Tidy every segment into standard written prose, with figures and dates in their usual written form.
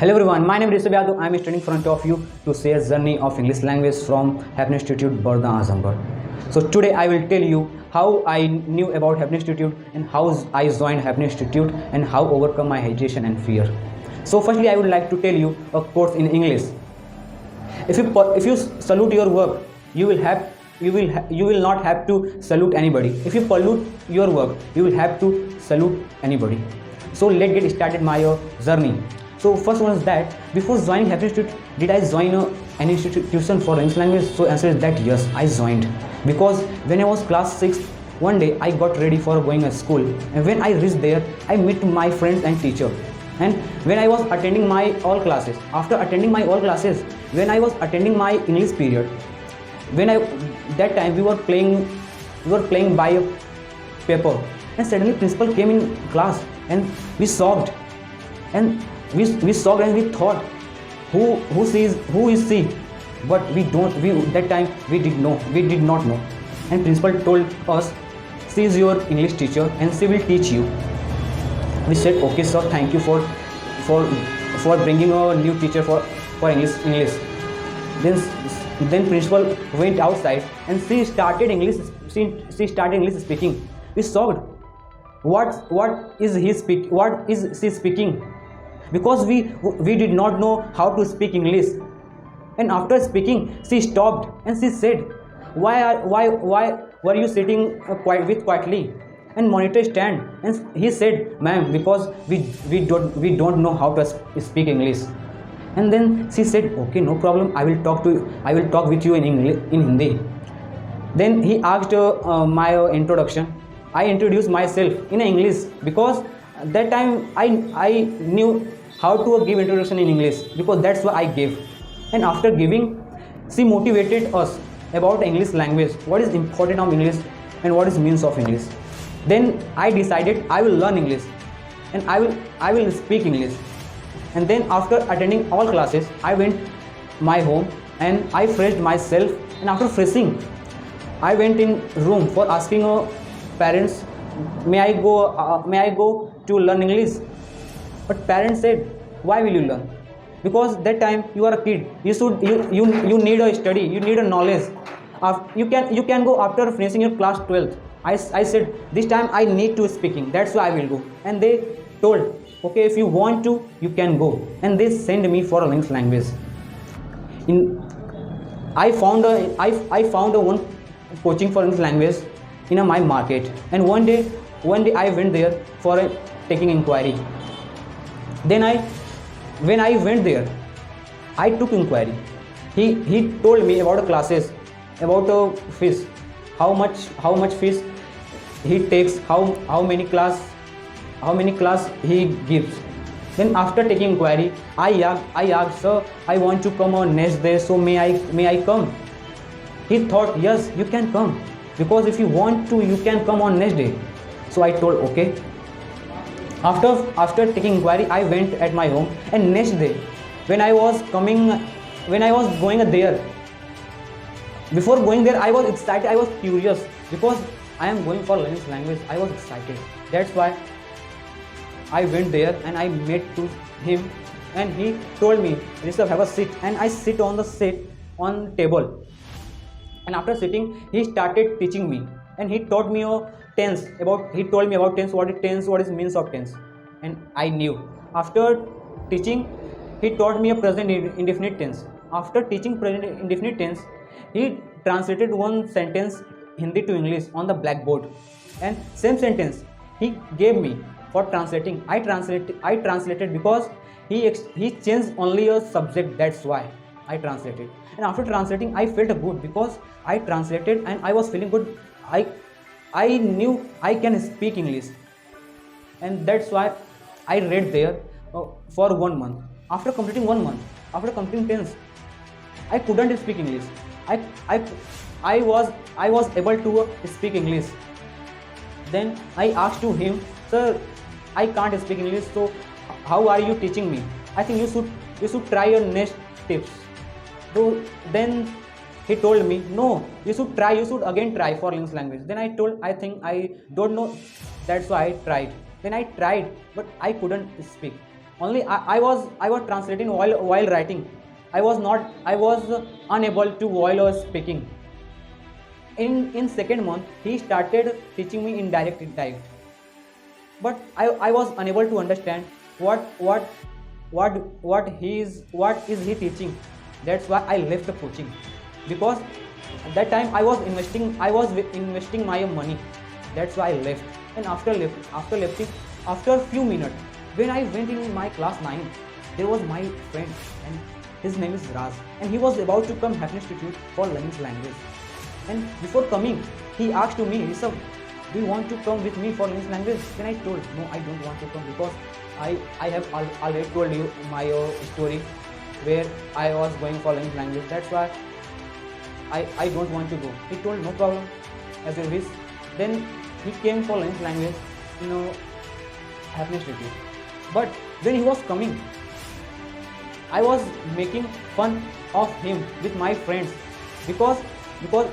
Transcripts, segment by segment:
Hello everyone, my name is Risabh. I am standing in front of you to share journey of English language from Happiness Institute, Barda, Azamgarh. So today I will tell you how I knew about Happiness Institute and how I joined Happiness Institute and how overcome my hesitation and fear. So firstly, I would like to tell you a quote in English. If you salute your work, you will not have to salute anybody. If you pollute your work, you will have to salute anybody. So let's get started my journey. So first one is that before joining Happy Institute, did I join an institution for English language? So answer is that yes, I joined, because when I was class 6, one day I got ready for going to school, and when I reached there, I met my friends and teacher. And when I was attending my all classes, after attending my all classes, when I was attending my English period, that time we were playing by a paper, and suddenly principal came in class, and we shocked, and we shocked, and we thought, who is she? But we that time we did not know, and principal told us, she is your English teacher and she will teach you. We said, okay sir, thank you for bringing a new teacher for English. Then principal went outside and she started English speaking. We shocked. What is she speaking? Because we did not know how to speak English. And after speaking, she stopped and she said, why were you sitting quietly? And monitor stand, and he said, ma'am, because we don't know how to speak English. And then she said, okay, no problem, I will talk with you in English, in Hindi. Then he asked my introduction. I introduced myself in English, because that time I knew how to give introduction in English, because that's what I gave. And after giving, she motivated us about English language, what is important of English and what is means of English. Then I decided I will learn English and I will speak English. And then after attending all classes, I went my home and I freshed myself, and after freshing, I went in room for asking parents, may I go to learn English? But parents said, why will you learn? Because that time you are a kid, you need a study, you need a knowledge. You can go after finishing your class 12th. I said, this time I need to speaking, that's why I will go. And they told, okay, if you want to, you can go. And they sent me for English language. I found a one coaching for English language in my market. And one day I went there for taking inquiry. Then when I went there, I took inquiry. He told me about the classes, about fees, how much fees he takes, how many class he gives. Then after taking inquiry, I asked, sir, I want to come on next day, so may I come? He thought, yes, you can come, because if you want to, you can come on next day. So I told, okay. After taking inquiry, I went at my home, and next day when I was going there, before going there, I was excited, I was curious, because I am going for English language. I was excited. That's why I went there and I met to him, and he told me, Risabh, have a seat. And I sit on the seat on table. And after sitting, he started teaching me, and he taught me tense. He told me about tense, what is means of tense, and I knew. After teaching, he taught me a present indefinite tense. After teaching present indefinite tense, he translated one sentence Hindi to English on the blackboard, and same sentence he gave me for translating. I translated because he changed only a subject, that's why I translated. And after translating, I felt good, because I translated and I was feeling good. I knew I can speak English, and that's why I read there for 1 month. After completing 1 month, after completing tense, I couldn't speak English. I was able to speak English. Then I asked to him, sir, I can't speak English, so how are you teaching me? I think you should try your next tips. So then he told me, no, you should again try for English language. Then I told, I think I don't know, that's why I tried. Then I tried, but I couldn't speak. only I was translating while writing. I was unable to while I was speaking. In second month he started teaching me in direct type, but I was unable to understand what is he teaching. That's why I left the coaching, because at that time I was investing my money. That's why I left. And after a few minutes, when I went in my class 9, there was my friend, and his name is Raz, and he was about to come Happiness Institute for learning language. And before coming, he asked to me, Risabh, do you want to come with me for English language? Then I told, no, I don't want to come, because I have already told you my story where I was going for English language. That's why I don't want to go. He told, no problem, as you wish. Then he came for English language, Happiness Institute. But when he was coming, I was making fun of him with my friends, because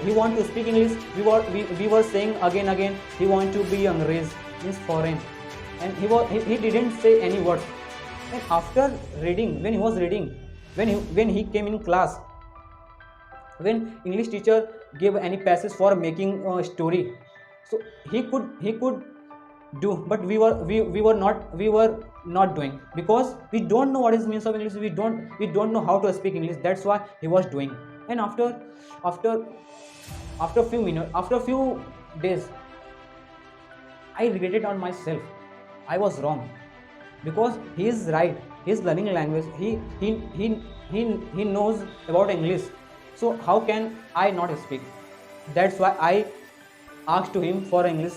he want to speak English. We were saying again he want to be Angrez, means foreign, and he didn't say any words. And after reading, when he was reading, when he came in class, when English teacher gave any passage for making a story, so he could do, but we were not doing, because we don't know what is means of English. We don't know how to speak English. That's why he was doing. And after after few minutes, after few days, I regretted on myself. I was wrong, because he is right. He is learning language. He knows about English. So how can I not speak? That's why I asked to him for English.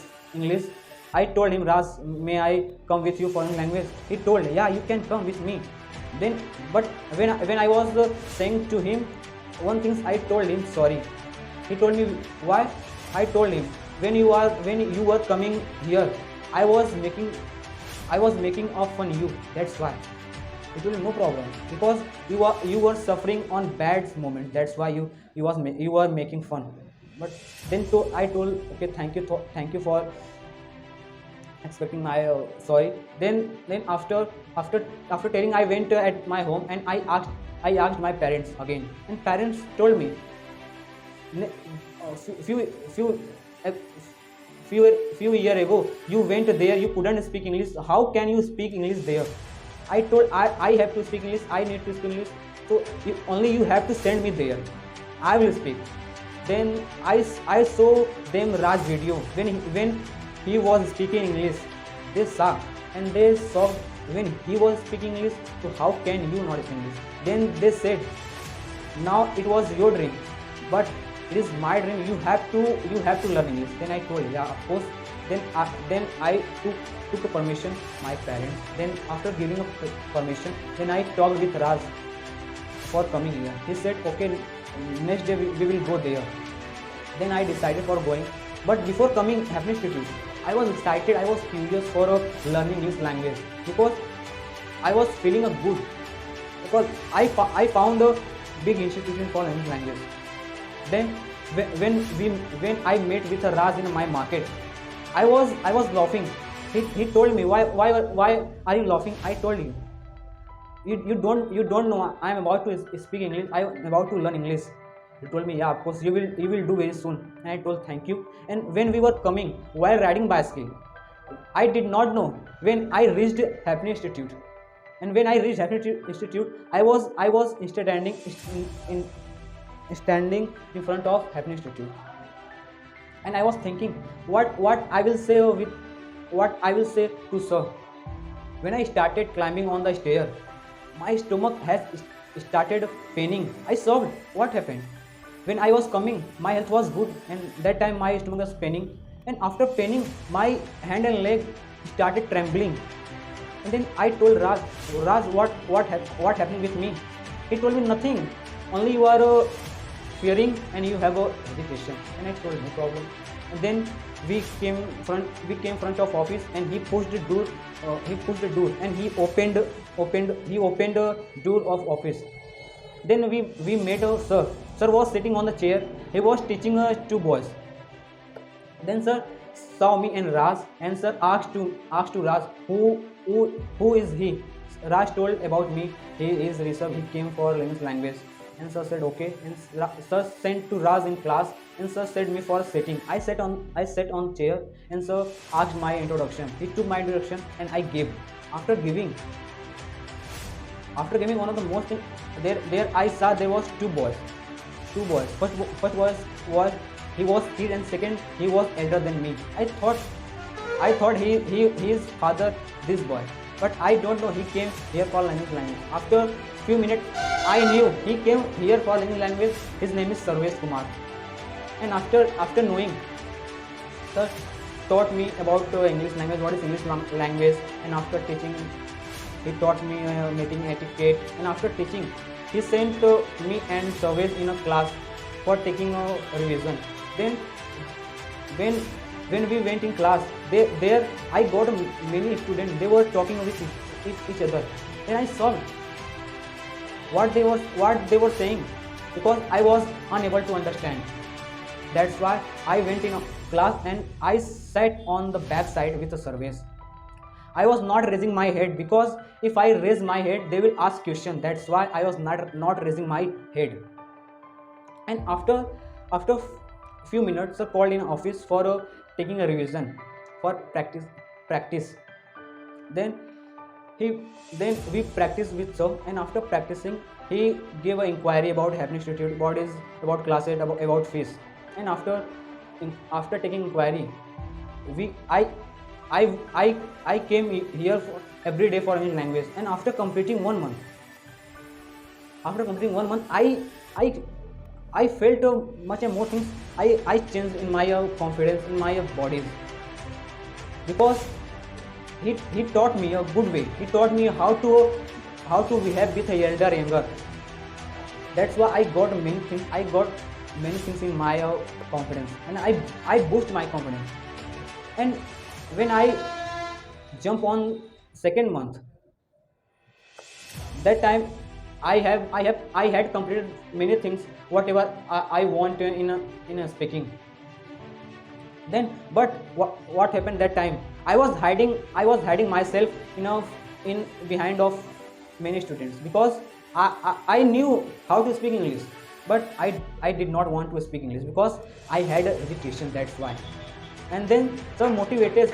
I told him, Raz, may I come with you for language? He told, yeah, you can come with me. Then, but when I was saying to him one thing, I told him sorry. He told me why. I told him, when you were coming here, I was making of fun you. That's why. It will no problem, because you were suffering on bad moment. That's why you were making fun. But then I told, okay, thank you for expecting my sorry. Then after telling, I went at my home, and I asked my parents again, and parents told me, few few uh, few year ago you went there, you couldn't speak English. How can you speak English there? I told, I have to speak English. I need to speak English. So only you have to send me there. I will speak. Then I saw them Raj video when he was speaking English. They saw, and they saw when he was speaking English. So how can you not speak English? Then they said, now it was your dream, but it is my dream. You have to learn English. Then I told, yeah, of course. Then I took a permission my parents. Then after giving a permission, then I talked with Raj for coming here. He said, okay, next day we will go there. Then I decided for going. But before coming Happiness Institute, I was excited. I was curious for learning English language, because I was feeling a good, because I found a big institution for English language. Then when I met with Raj in my market, I was laughing. He told me, why are you laughing? I told him, you don't know, I am about to speak English. I am about to learn English. He told me, yeah, of course you will do very soon. And I told, thank you. And when we were coming while riding bicycle, I did not know when I reached Happiness Institute. And when I reached Happiness Institute, I was standing in front of Happiness Institute, and I was thinking, what I will say to sir. When I started climbing on the stair, my stomach has started paining. I saw what happened. When I was coming, my health was good, and that time my stomach was paining. And after paining, my hand and leg started trembling. And then I told Raj, what happening with me? He told me, nothing. Only you are fearing and you have a hesitation. And I told, no problem. And then we came front of office, and he pushed the door. And he opened the door of office. Then we met a sir. Sir was sitting on the chair. He was teaching us two boys. Then sir saw me and Raj, and sir asked to Raj, who is he? Raj told about me. He is Risabh. He came for English language. And sir said okay. And sir sent to Raj in class. And sir said me for sitting. I sat on chair. And sir asked my introduction. He took my introduction and I gave. After giving, one of the most thing, there I saw there was two boys. First was he was kid, and second he was elder than me. I thought he is father this boy, but I don't know he came here for language. After few minutes, I knew he came here for language. His name is Sarvesh Kumar, and after knowing, sir taught me about English language, what is English language, and after teaching, he taught me meeting etiquette, and after teaching, he sent me and Sarvesh in a class for taking a revision. Then when we went in class, there I got many students. They were talking with each other, and I saw what they were saying, because I was unable to understand. That's why I went in a class and I sat on the back side with the Sarvesh. I was not raising my head, because if I raise my head, they will ask question. That's why I was not raising my head. And after few minutes, sir called in office for taking a revision for practice. Then we practiced with sir, and after practicing, he gave an inquiry about Happiness Institute, about classes, about fees. And after taking inquiry, I came here for every day for English language. And after completing 1 month, I felt much more things. I changed in my confidence, in my body, because he taught me a good way. He taught me how to behave with a younger. That's why I got many things. I got many things in my confidence, and I boost my confidence. And when I jump on second month, that time I had completed many things whatever I want in a speaking. Then, but what happened that time? I was hiding myself in behind of many students, because I knew how to speak English, but I did not want to speak English because I had a hesitation. That's why. And then sir motivated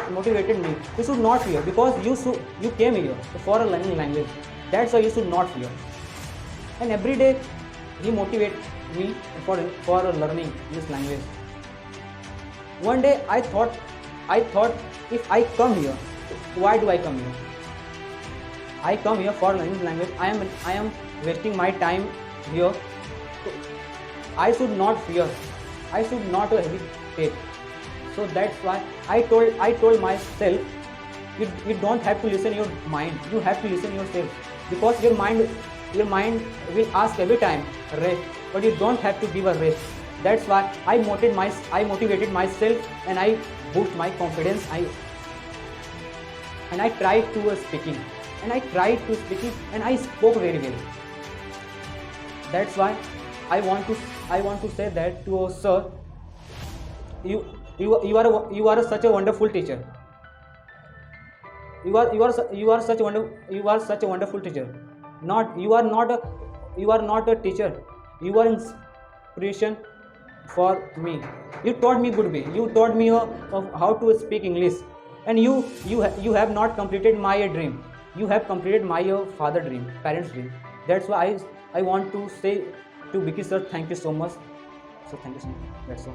me. You should not fear, because you came here for a learning language. That's why you should not fear. And every day he motivates me for learning this language. One day I thought if I come here, why do I come here? I come here for learning language. I am wasting my time here. I should not fear. I should not hesitate. So that's why I told myself, you don't have to listen your mind. You have to listen yourself, because your mind will ask every time rest, but you don't have to give a rest. That's why I motivated myself, and I boost my confidence. I tried to speaking, and I spoke very well. That's why I want to say that to sir, you are such a wonderful teacher. You are such a wonderful teacher. You are not a teacher. You are inspiration for me. You taught me good way. You taught me of how to speak English, and you have not completed my dream. You have completed my father dream, parents dream. That's why I want to say to Vicky sir, thank you so much. So thank you so much. That's all.